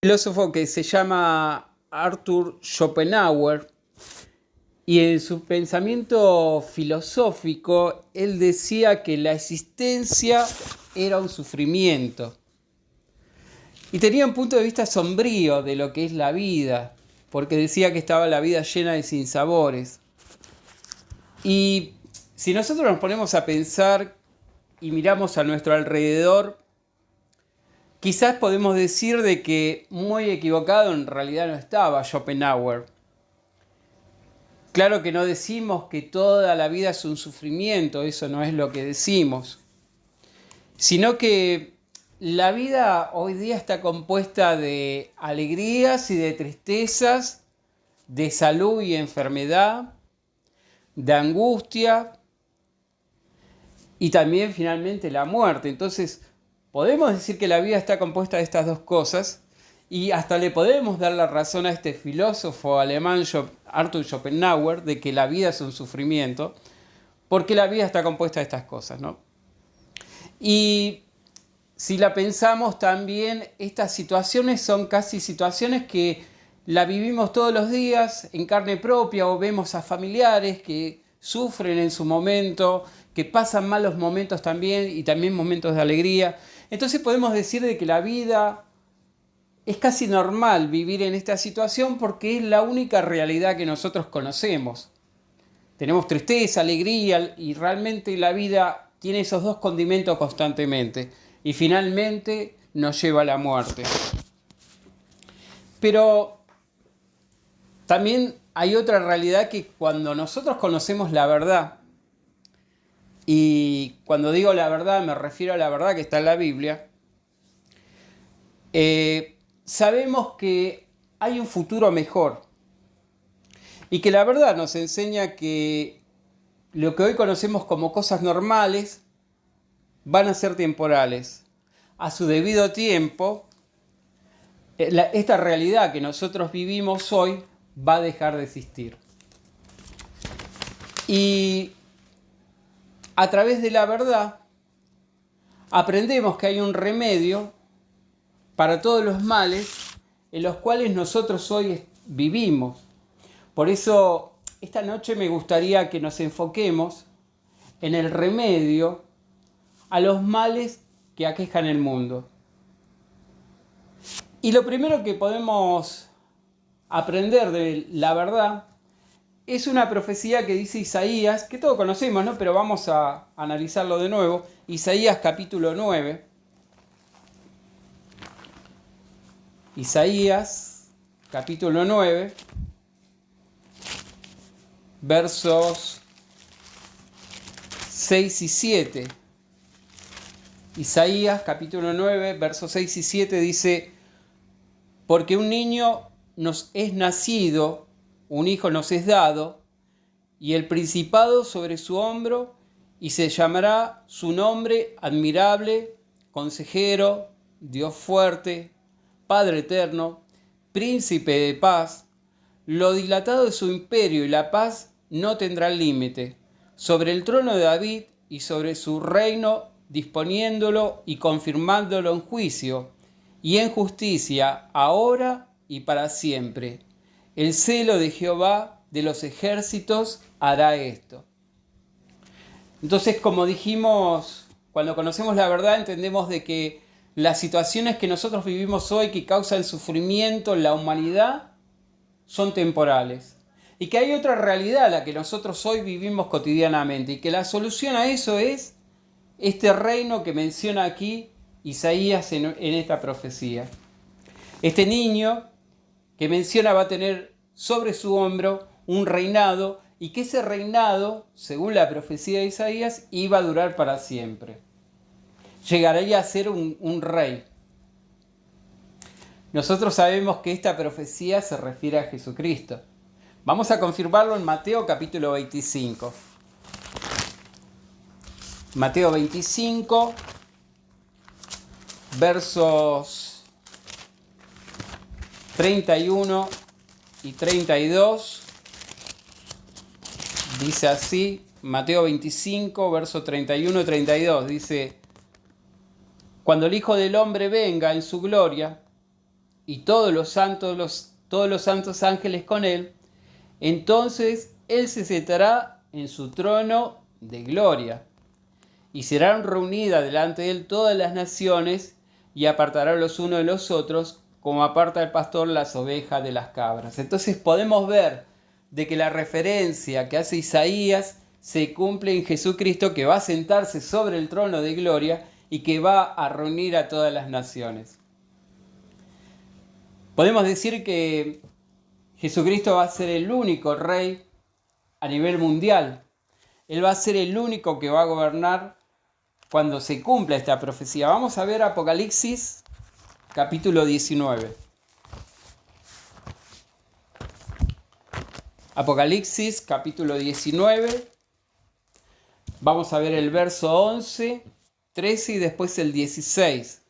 Filósofo que se llama Arthur Schopenhauer, y en su pensamiento filosófico él decía que la existencia era un sufrimiento y tenía un punto de vista sombrío de lo que es la vida, porque decía que estaba la vida llena de sinsabores. Y si nosotros nos ponemos a pensar y miramos a nuestro alrededor, quizás podemos decir de que muy equivocado en realidad no estaba Schopenhauer. Claro que no decimos que toda la vida es un sufrimiento, eso no es lo que decimos, sino que la vida hoy día está compuesta de alegrías y de tristezas, de salud y enfermedad, de angustia y también finalmente la muerte. Entonces, podemos decir que la vida está compuesta de estas dos cosas y hasta le podemos dar la razón a este filósofo alemán Arthur Schopenhauer de que la vida es un sufrimiento, porque la vida está compuesta de estas cosas, ¿no? Y si la pensamos también, estas situaciones son casi situaciones que la vivimos todos los días en carne propia, o vemos a familiares que sufren en su momento, que pasan malos momentos también y también momentos de alegría. Entonces podemos decir de que la vida es casi normal vivir en esta situación porque es la única realidad que nosotros conocemos. Tenemos tristeza, alegría y realmente la vida tiene esos dos condimentos constantemente y finalmente nos lleva a la muerte. Pero también hay otra realidad que cuando nosotros conocemos la verdad, y cuando digo la verdad me refiero a la verdad que está en la Biblia, sabemos que hay un futuro mejor y que la verdad nos enseña que lo que hoy conocemos como cosas normales van a ser temporales. A su debido tiempo, esta realidad que nosotros vivimos hoy va a dejar de existir. Y a través de la verdad aprendemos que hay un remedio para todos los males en los cuales nosotros hoy vivimos. Por eso esta noche me gustaría que nos enfoquemos en el remedio a los males que aquejan el mundo. Y lo primero que podemos aprender de la verdad es una profecía que dice Isaías, que todos conocemos, ¿no? Pero vamos a analizarlo de nuevo. Isaías capítulo 9. Isaías capítulo 9, versos 6 y 7. Isaías capítulo 9, versos 6 y 7 dice: porque un niño nos es nacido, un hijo nos es dado, y el principado sobre su hombro, y se llamará su nombre admirable, consejero, Dios fuerte, Padre eterno, príncipe de paz. Lo dilatado de su imperio y la paz no tendrán límite, sobre el trono de David y sobre su reino, disponiéndolo y confirmándolo en juicio y en justicia, ahora y para siempre. El celo de Jehová de los ejércitos hará esto. Entonces, como dijimos, cuando conocemos la verdad entendemos de que las situaciones que nosotros vivimos hoy que causan sufrimiento en la humanidad son temporales. Y que hay otra realidad a la que nosotros hoy vivimos cotidianamente y que la solución a eso es este reino que menciona aquí Isaías en esta profecía. Este niño que menciona va a tener sobre su hombro un reinado y que ese reinado, según la profecía de Isaías, iba a durar para siempre. Llegaría a ser un rey. Nosotros sabemos que esta profecía se refiere a Jesucristo. Vamos a confirmarlo en Mateo capítulo 25. Mateo 25, versos 31 y 32. Dice así, Mateo 25, versos 31 y 32. Dice: cuando el Hijo del Hombre venga en su gloria y todos los santos ángeles con él, entonces él se sentará en su trono de gloria, y serán reunidas delante de él todas las naciones, y apartará los unos de los otros, como aparta el pastor las ovejas de las cabras. Entonces podemos ver de que la referencia que hace Isaías se cumple en Jesucristo, que va a sentarse sobre el trono de gloria y que va a reunir a todas las naciones. Podemos decir que Jesucristo va a ser el único rey a nivel mundial. Él va a ser el único que va a gobernar cuando se cumpla esta profecía. Vamos a ver Apocalipsis capítulo 19. Apocalipsis capítulo 19. Vamos a ver el verso 11, 13 y después el 16.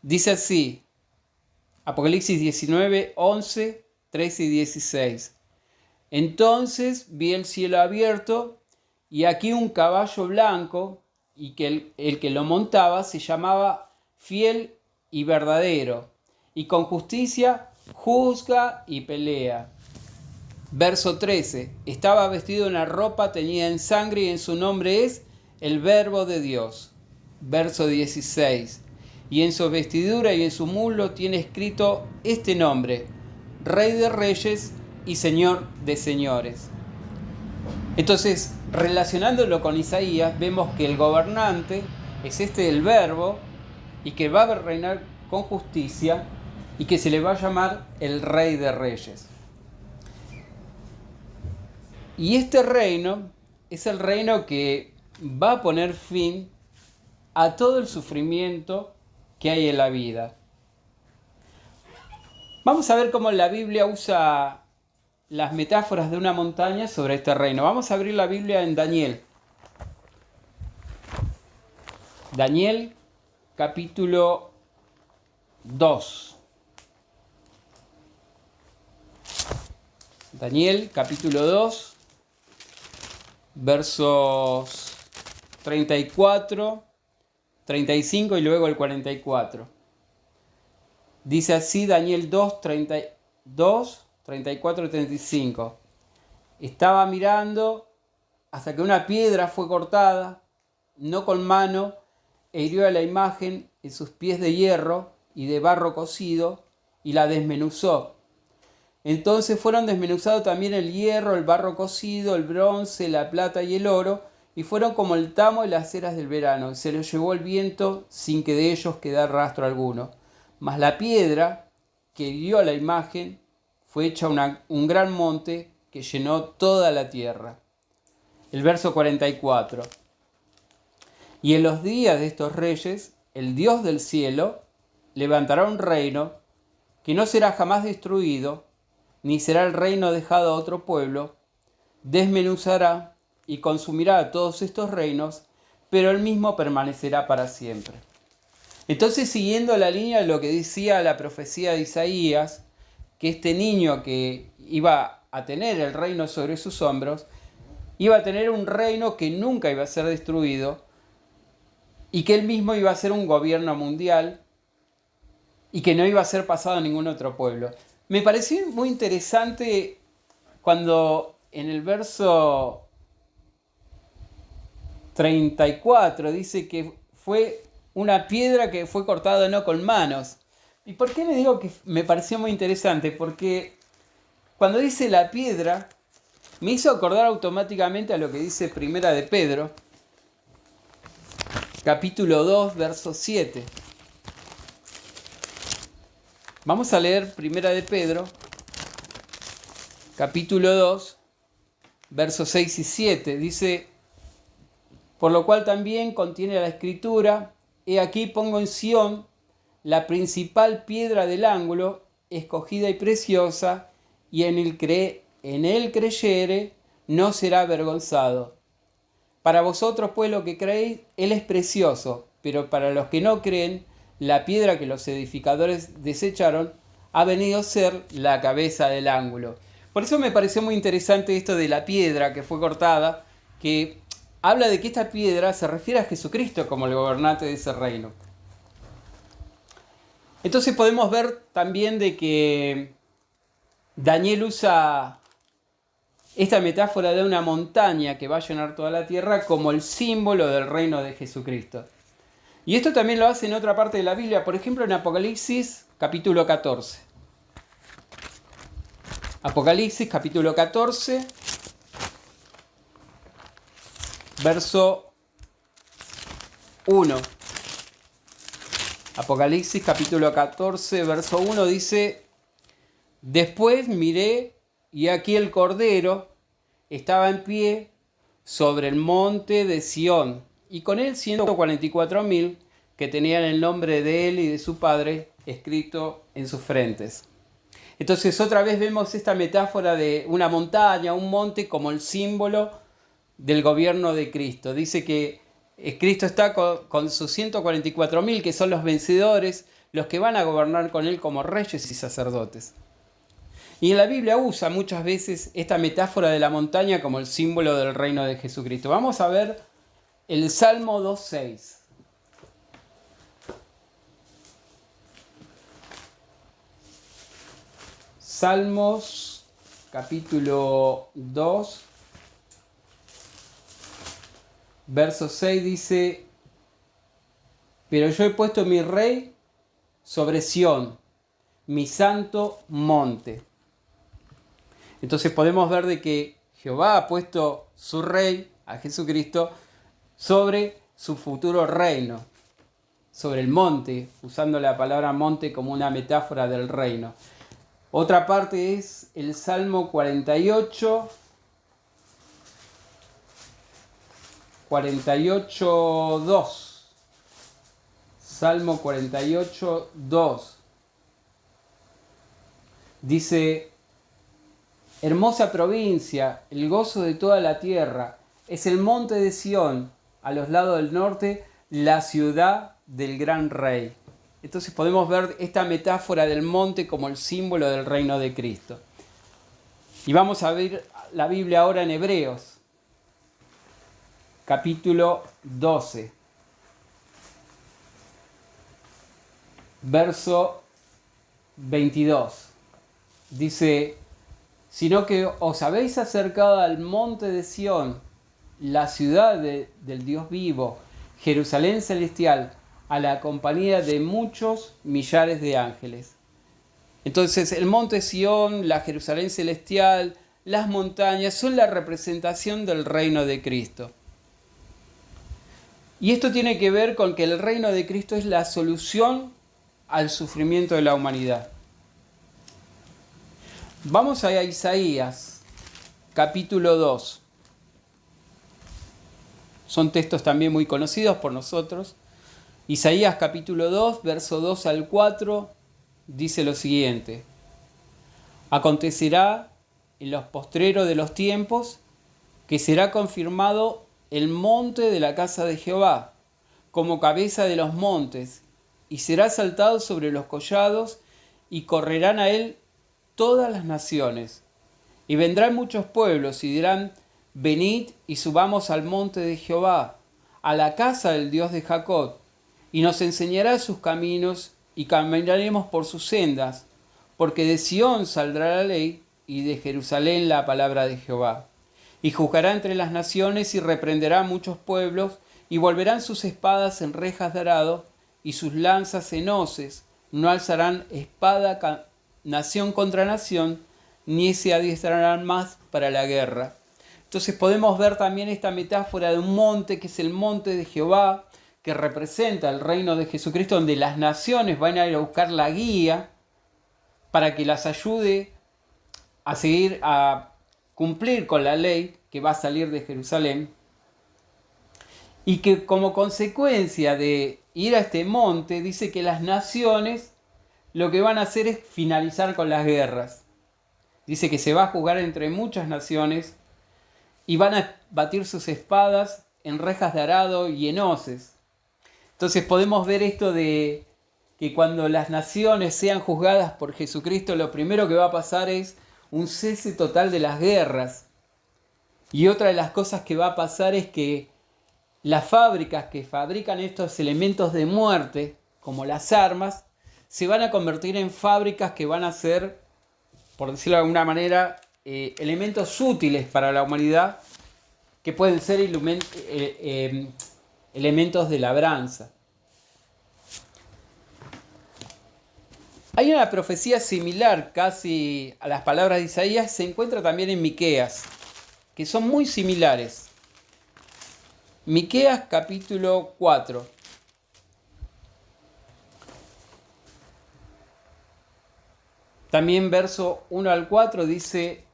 Dice así, Apocalipsis 19, 11, 13 y 16. Entonces vi el cielo abierto y aquí un caballo blanco, y que el que lo montaba se llamaba Fiel y Verdadero, y con justicia juzga y pelea. Verso 13. Estaba vestido en una ropa teñida en sangre y en su nombre es el Verbo de Dios. Verso 16. Y en su vestidura y en su muslo tiene escrito este nombre: Rey de Reyes y Señor de Señores. Entonces, relacionándolo con Isaías, vemos que el gobernante es el Verbo, y que va a reinar con justicia, y que se le va a llamar el Rey de Reyes. Y este reino es el reino que va a poner fin a todo el sufrimiento que hay en la vida. Vamos a ver cómo la Biblia usa las metáforas de una montaña sobre este reino. Vamos a abrir la Biblia en Daniel. Daniel capítulo 2. Daniel capítulo 2, versos 34, 35 y luego el 44. Dice así Daniel 2, 32, 34 y 35. Estaba mirando hasta que una piedra fue cortada, no con mano, e hirió a la imagen en sus pies de hierro y de barro cocido, y la desmenuzó. Entonces fueron desmenuzados también el hierro, el barro cocido, el bronce, la plata y el oro, y fueron como el tamo y las ceras del verano, y se los llevó el viento sin que de ellos quedara rastro alguno. Mas la piedra que hirió a la imagen fue hecha un gran monte que llenó toda la tierra. El verso 44. Y en los días de estos reyes, el Dios del cielo levantará un reino que no será jamás destruido, ni será el reino dejado a otro pueblo, desmenuzará y consumirá a todos estos reinos, pero él mismo permanecerá para siempre. Entonces, siguiendo la línea de lo que decía la profecía de Isaías, que este niño que iba a tener el reino sobre sus hombros, iba a tener un reino que nunca iba a ser destruido, y que él mismo iba a ser un gobierno mundial, y que no iba a ser pasado a ningún otro pueblo. Me pareció muy interesante cuando en el verso 34 dice que fue una piedra que fue cortada no con manos. ¿Y por qué le digo que me pareció muy interesante? Porque cuando dice la piedra, me hizo acordar automáticamente a lo que dice Primera de Pedro, capítulo 2, verso 7. Vamos a leer Primera de Pedro, capítulo 2, versos 6 y 7. Dice: por lo cual también contiene la Escritura: he aquí pongo en Sión la principal piedra del ángulo, escogida y preciosa, y en él creyere, no será avergonzado. Para vosotros, pues, lo que creéis, él es precioso, pero para los que no creen, la piedra que los edificadores desecharon ha venido a ser la cabeza del ángulo. Por eso me pareció muy interesante esto de la piedra que fue cortada, que habla de que esta piedra se refiere a Jesucristo como el gobernante de ese reino. Entonces podemos ver también de que Daniel usa esta metáfora de una montaña que va a llenar toda la tierra como el símbolo del reino de Jesucristo. Y esto también lo hace en otra parte de la Biblia, por ejemplo en Apocalipsis capítulo 14. Apocalipsis capítulo 14, verso 1. Apocalipsis capítulo 14, verso 1 dice: Después miré y aquí el Cordero estaba en pie sobre el monte de Sión, y con él 144.000 que tenían el nombre de él y de su Padre escrito en sus frentes. Entonces otra vez vemos esta metáfora de una montaña, un monte como el símbolo del gobierno de Cristo. Dice que Cristo está con sus 144.000 que son los vencedores, los que van a gobernar con él como reyes y sacerdotes. Y en la Biblia usa muchas veces esta metáfora de la montaña como el símbolo del reino de Jesucristo. Vamos a ver el Salmo 2.6. Salmos capítulo 2, verso 6 dice: Pero yo he puesto mi rey sobre Sión, mi santo monte. Entonces podemos ver de que Jehová ha puesto su rey, a Jesucristo, sobre su futuro reino, sobre el monte, usando la palabra monte como una metáfora del reino. Otra parte es el Salmo 48, 2. Salmo 48, 2. Dice: Hermosa provincia, el gozo de toda la tierra, es el monte de Sión, a los lados del norte, la ciudad del gran rey. Entonces podemos ver esta metáfora del monte como el símbolo del reino de Cristo. Y vamos a ver la Biblia ahora en Hebreos, capítulo 12, verso 22. Dice: Sino que os habéis acercado al monte de Sión, la ciudad del Dios vivo, Jerusalén celestial, a la compañía de muchos millares de ángeles. Entonces el monte Sión, la Jerusalén celestial, las montañas son la representación del reino de Cristo. Y esto tiene que ver con que el reino de Cristo es la solución al sufrimiento de la humanidad. Vamos a Isaías, capítulo 2. Son textos también muy conocidos por nosotros. Isaías capítulo 2, verso 2 al 4, dice lo siguiente: Acontecerá en los postreros de los tiempos que será confirmado el monte de la casa de Jehová, como cabeza de los montes, y será saltado sobre los collados, y correrán a él todas las naciones. Y vendrán muchos pueblos y dirán: Venid y subamos al monte de Jehová, a la casa del Dios de Jacob, y nos enseñará sus caminos, y caminaremos por sus sendas, porque de Sión saldrá la ley, y de Jerusalén la palabra de Jehová. Y juzgará entre las naciones, y reprenderá a muchos pueblos, y volverán sus espadas en rejas de arado, y sus lanzas en hoces. No alzarán espada nación contra nación, ni se adiestrarán más para la guerra. Entonces podemos ver también esta metáfora de un monte, que es el monte de Jehová, que representa el reino de Jesucristo, donde las naciones van a ir a buscar la guía para que las ayude a seguir, a cumplir con la ley que va a salir de Jerusalén. Y que como consecuencia de ir a este monte, dice que las naciones lo que van a hacer es finalizar con las guerras. Dice que se va a jugar entre muchas naciones y van a batir sus espadas en rejas de arado y en hoces. Entonces podemos ver esto de que cuando las naciones sean juzgadas por Jesucristo, lo primero que va a pasar es un cese total de las guerras. Y otra de las cosas que va a pasar es que las fábricas que fabrican estos elementos de muerte, como las armas, se van a convertir en fábricas que van a ser, por decirlo de alguna manera, elementos útiles para la humanidad, que pueden ser elementos de labranza. Hay una profecía similar casi a las palabras de Isaías, se encuentra también en Miqueas, que son muy similares. Miqueas capítulo 4. También verso 1 al 4 dice: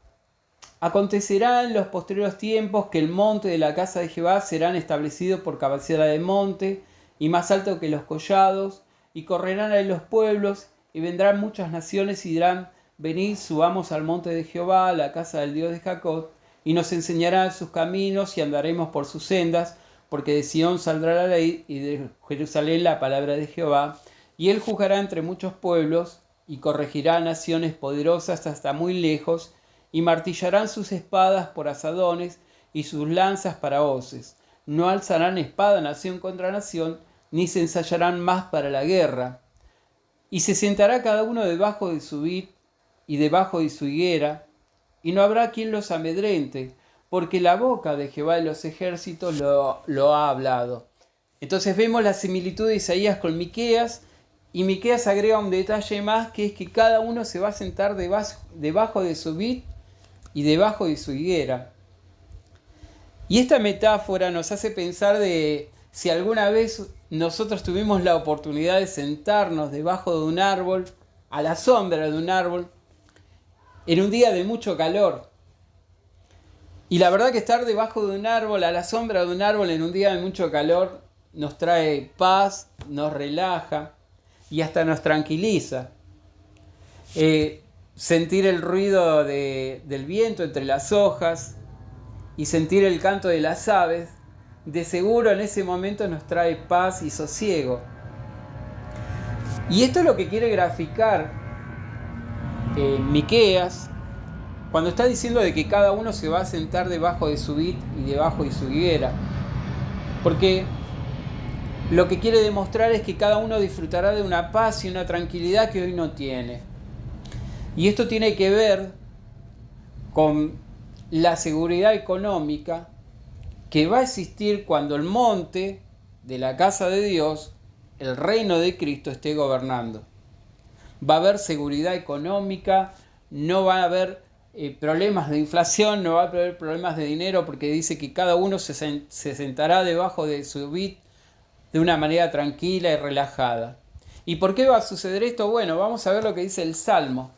acontecerá en los posteriores tiempos que el monte de la casa de Jehová serán establecidos por cabecera de monte y más alto que los collados, y correrán ahí los pueblos, y vendrán muchas naciones y dirán: venid, subamos al monte de Jehová, a la casa del Dios de Jacob, y nos enseñará sus caminos y andaremos por sus sendas, porque de Sión saldrá la ley y de Jerusalén la palabra de Jehová, y él juzgará entre muchos pueblos y corregirá naciones poderosas hasta muy lejos, y martillarán sus espadas por asadones y sus lanzas para hoces. No alzarán espada nación contra nación, ni se ensayarán más para la guerra. Y se sentará cada uno debajo de su vid y debajo de su higuera, y no habrá quien los amedrente, porque la boca de Jehová de los ejércitos lo ha hablado. Entonces vemos la similitud de Isaías con Miqueas, y Miqueas agrega un detalle más, que es que cada uno se va a sentar debajo de su vid y debajo de su higuera. Y esta metáfora nos hace pensar de si alguna vez nosotros tuvimos la oportunidad de sentarnos debajo de un árbol, a la sombra de un árbol, en un día de mucho calor. Y la verdad que estar debajo de un árbol, a la sombra de un árbol en un día de mucho calor, nos trae paz, nos relaja y hasta nos tranquiliza. Sentir el ruido del viento entre las hojas y sentir el canto de las aves, de seguro en ese momento nos trae paz y sosiego. Y esto es lo que quiere graficar Miqueas cuando está diciendo de que cada uno se va a sentar debajo de su vid y debajo de su higuera. Porque lo que quiere demostrar es que cada uno disfrutará de una paz y una tranquilidad que hoy no tiene. Y esto tiene que ver con la seguridad económica que va a existir cuando el monte de la casa de Dios, el reino de Cristo, esté gobernando. Va a haber seguridad económica, no va a haber problemas de inflación, no va a haber problemas de dinero, porque dice que cada uno se sentará debajo de su vid de una manera tranquila y relajada. ¿Y por qué va a suceder esto? Bueno, vamos a ver lo que dice el Salmo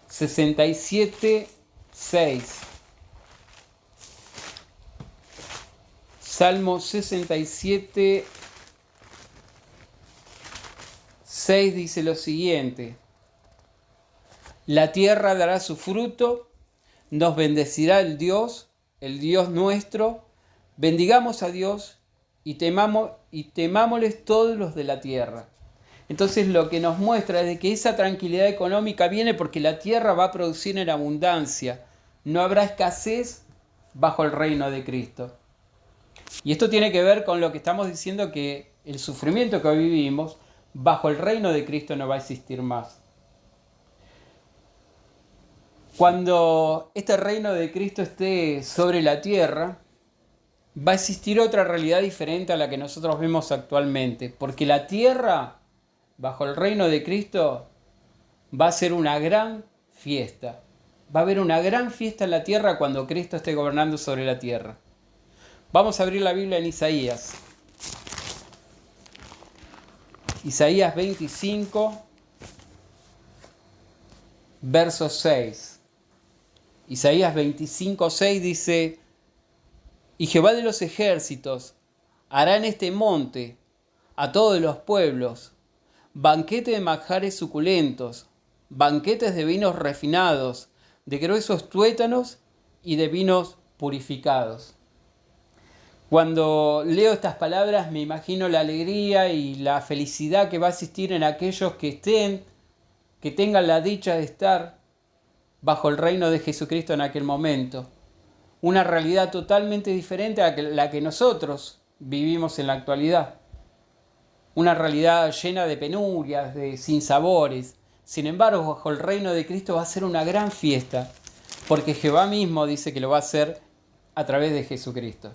67, 6. Salmo 67, 6 dice lo siguiente: la tierra dará su fruto, nos bendecirá el Dios nuestro, bendigamos a Dios y temámosles todos los de la tierra. Entonces lo que nos muestra es de que esa tranquilidad económica viene porque la tierra va a producir en abundancia, no habrá escasez bajo el reino de Cristo. Y esto tiene que ver con lo que estamos diciendo, que el sufrimiento que hoy vivimos, bajo el reino de Cristo no va a existir más. Cuando este reino de Cristo esté sobre la tierra, va a existir otra realidad diferente a la que nosotros vemos actualmente, porque la tierra, bajo el reino de Cristo, va a ser una gran fiesta. Va a haber una gran fiesta en la tierra cuando Cristo esté gobernando sobre la tierra. Vamos a abrir la Biblia en Isaías. Isaías 25, verso 6. Isaías 25, 6 dice: y Jehová de los ejércitos hará en este monte a todos los pueblos banquete de manjares suculentos, banquetes de vinos refinados, de gruesos tuétanos y de vinos purificados. Cuando leo estas palabras me imagino la alegría y la felicidad que va a existir en aquellos que tengan la dicha de estar bajo el reino de Jesucristo en aquel momento. Una realidad totalmente diferente a la que nosotros vivimos en la actualidad. una realidad llena de penurias, de sinsabores. Sin embargo, bajo el reino de Cristo va a ser una gran fiesta, porque Jehová mismo dice que lo va a hacer a través de Jesucristo.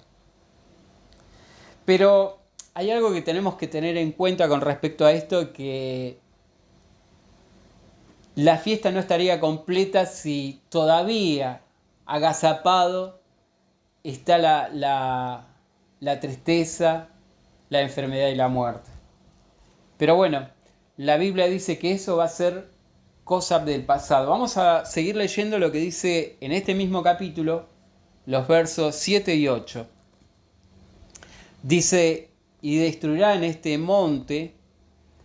Pero hay algo que tenemos que tener en cuenta con respecto a esto, que la fiesta no estaría completa si todavía agazapado está la tristeza, la enfermedad y la muerte. Pero bueno, la Biblia dice que eso va a ser cosa del pasado. Vamos a seguir leyendo lo que dice en este mismo capítulo, los versos 7 y 8. Dice: y destruirá en este monte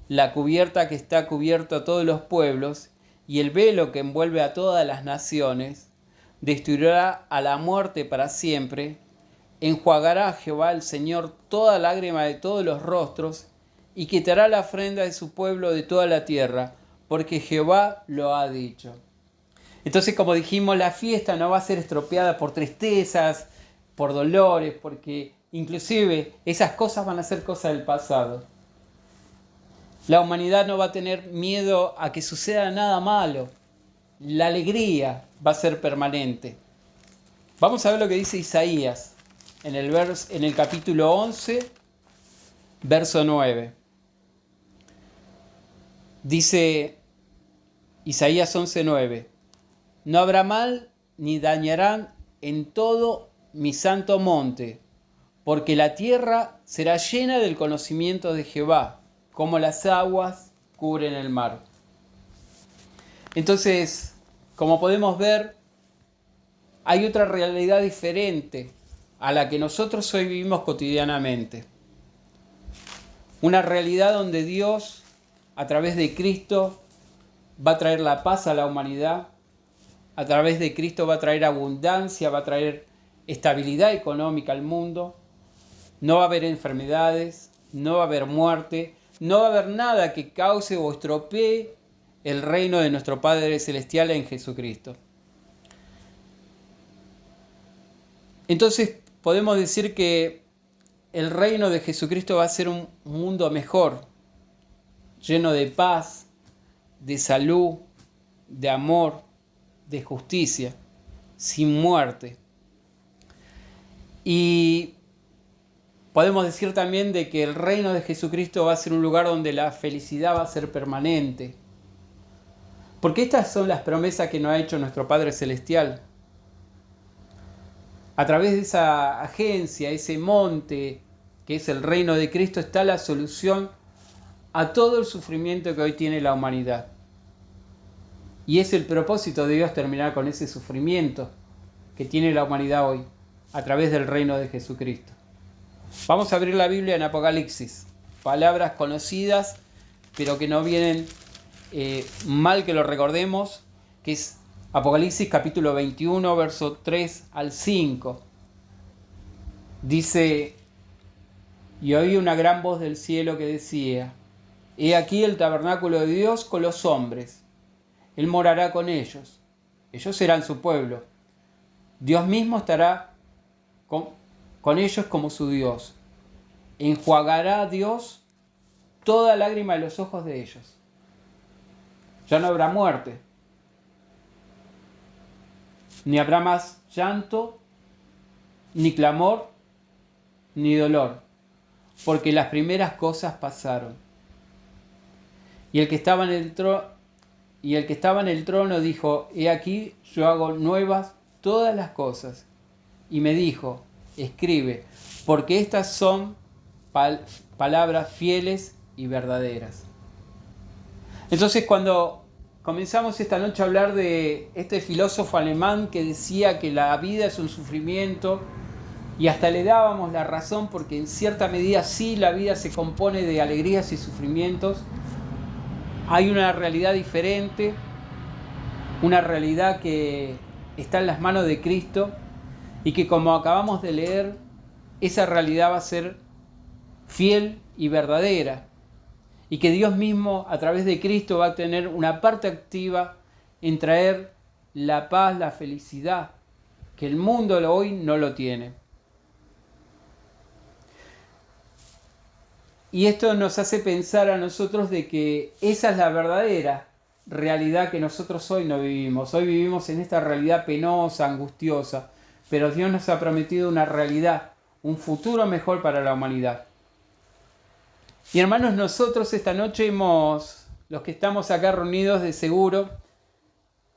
la cubierta que está cubierto a todos los pueblos, y el velo que envuelve a todas las naciones, destruirá a la muerte para siempre, enjuagará a Jehová el Señor toda lágrima de todos los rostros, y quitará la ofrenda de su pueblo de toda la tierra, porque Jehová lo ha dicho. Entonces, como dijimos, la fiesta no va a ser estropeada por tristezas, por dolores, porque inclusive esas cosas van a ser cosas del pasado. La humanidad no va a tener miedo a que suceda nada malo. La alegría va a ser permanente. Vamos a ver lo que dice Isaías en el capítulo 11, verso 9. Dice Isaías 11:9: no habrá mal ni dañarán en todo mi santo monte, porque la tierra será llena del conocimiento de Jehová, como las aguas cubren el mar. Entonces, como podemos ver, hay otra realidad diferente a la que nosotros hoy vivimos cotidianamente. Una realidad donde Dios, a través de Cristo, va a traer la paz a la humanidad. A través de Cristo va a traer abundancia, va a traer estabilidad económica al mundo. No va a haber enfermedades, no va a haber muerte, no va a haber nada que cause o estropee el reino de nuestro Padre Celestial en Jesucristo. Entonces podemos decir que el reino de Jesucristo va a ser un mundo mejor, lleno de paz, de salud, de amor, de justicia, sin muerte. Y podemos decir también de que el reino de Jesucristo va a ser un lugar donde la felicidad va a ser permanente. Porque estas son las promesas que nos ha hecho nuestro Padre Celestial. A través de esa agencia, ese monte que es el reino de Cristo, está la solución a todo el sufrimiento que hoy tiene la humanidad. Y es el propósito de Dios terminar con ese sufrimiento que tiene la humanidad hoy, a través del reino de Jesucristo. Vamos a abrir la Biblia en Apocalipsis. Palabras conocidas, pero que no vienen mal que lo recordemos, que es Apocalipsis capítulo 21, verso 3 al 5. Dice: y oí una gran voz del cielo que decía: he aquí el tabernáculo de Dios con los hombres. Él morará con ellos. Ellos serán su pueblo. Dios mismo estará con ellos como su Dios. Enjuagará a Dios toda lágrima de los ojos de ellos. Ya no habrá muerte. Ni habrá más llanto, ni clamor, ni dolor, porque las primeras cosas pasaron. Y el que estaba en el trono dijo: he aquí, yo hago nuevas todas las cosas. Y me dijo: escribe, porque estas son palabras fieles y verdaderas. Entonces, cuando comenzamos esta noche a hablar de este filósofo alemán que decía que la vida es un sufrimiento, y hasta le dábamos la razón, porque en cierta medida sí, la vida se compone de alegrías y sufrimientos, hay una realidad diferente, una realidad que está en las manos de Cristo, y que, como acabamos de leer, esa realidad va a ser fiel y verdadera, y que Dios mismo, a través de Cristo, va a tener una parte activa en traer la paz, la felicidad, que el mundo hoy no lo tiene. Y esto nos hace pensar a nosotros de que esa es la verdadera realidad que nosotros hoy no vivimos. Hoy vivimos en esta realidad penosa, angustiosa, pero Dios nos ha prometido una realidad, un futuro mejor para la humanidad. Y hermanos, nosotros esta noche los que estamos acá reunidos de seguro,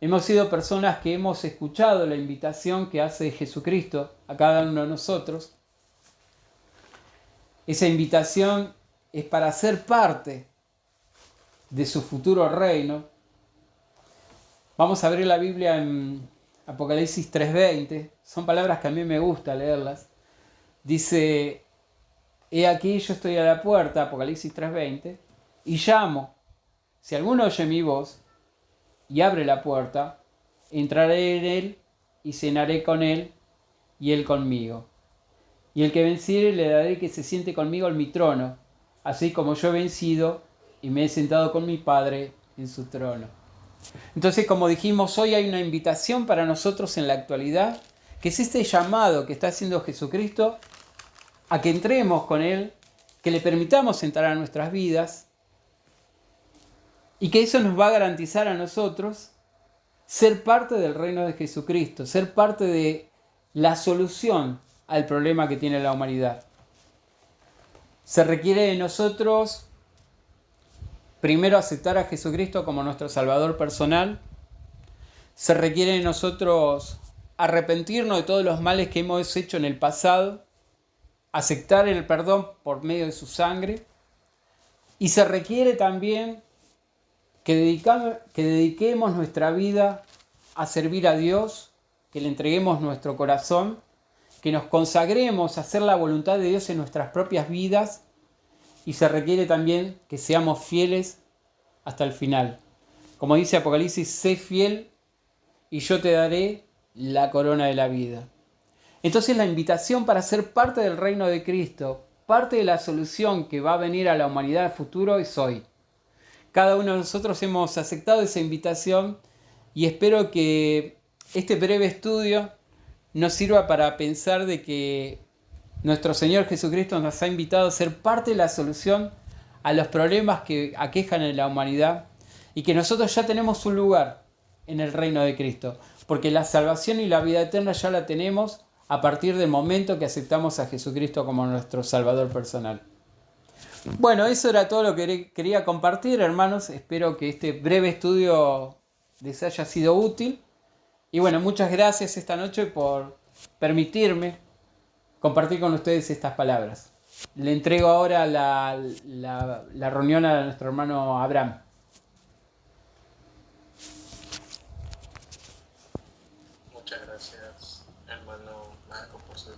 hemos sido personas que hemos escuchado la invitación que hace Jesucristo a cada uno de nosotros. Esa invitación es para ser parte de su futuro reino. Vamos a abrir la Biblia en Apocalipsis 3:20. Son palabras que a mí me gusta leerlas. Dice: he aquí yo estoy a la puerta, Apocalipsis 3:20, y llamo. Si alguno oye mi voz y abre la puerta, entraré en él y cenaré con él y él conmigo. Y el que venciere le daré que se siente conmigo en mi trono, así como yo he vencido y me he sentado con mi Padre en su trono. Entonces, como dijimos, hoy hay una invitación para nosotros en la actualidad, que es este llamado que está haciendo Jesucristo a que entremos con Él, que le permitamos entrar a nuestras vidas, y que eso nos va a garantizar a nosotros ser parte del reino de Jesucristo, ser parte de la solución al problema que tiene la humanidad. Se requiere de nosotros primero aceptar a Jesucristo como nuestro Salvador personal. Se requiere de nosotros arrepentirnos de todos los males que hemos hecho en el pasado, aceptar el perdón por medio de su sangre. Y se requiere también que dediquemos nuestra vida a servir a Dios, que le entreguemos nuestro corazón, que nos consagremos a hacer la voluntad de Dios en nuestras propias vidas, y se requiere también que seamos fieles hasta el final. Como dice Apocalipsis, sé fiel y yo te daré la corona de la vida. Entonces la invitación para ser parte del reino de Cristo, parte de la solución que va a venir a la humanidad del futuro es hoy. Cada uno de nosotros hemos aceptado esa invitación y espero que este breve estudio nos sirva para pensar de que nuestro Señor Jesucristo nos ha invitado a ser parte de la solución a los problemas que aquejan en la humanidad y que nosotros ya tenemos un lugar en el reino de Cristo, porque la salvación y la vida eterna ya la tenemos a partir del momento que aceptamos a Jesucristo como nuestro Salvador personal. Bueno, eso era todo lo que quería compartir, hermanos. Espero que este breve estudio les haya sido útil. Y bueno, muchas gracias esta noche por permitirme compartir con ustedes estas palabras. Le entrego ahora la reunión a nuestro hermano Abraham. Muchas gracias, hermano Marco, por su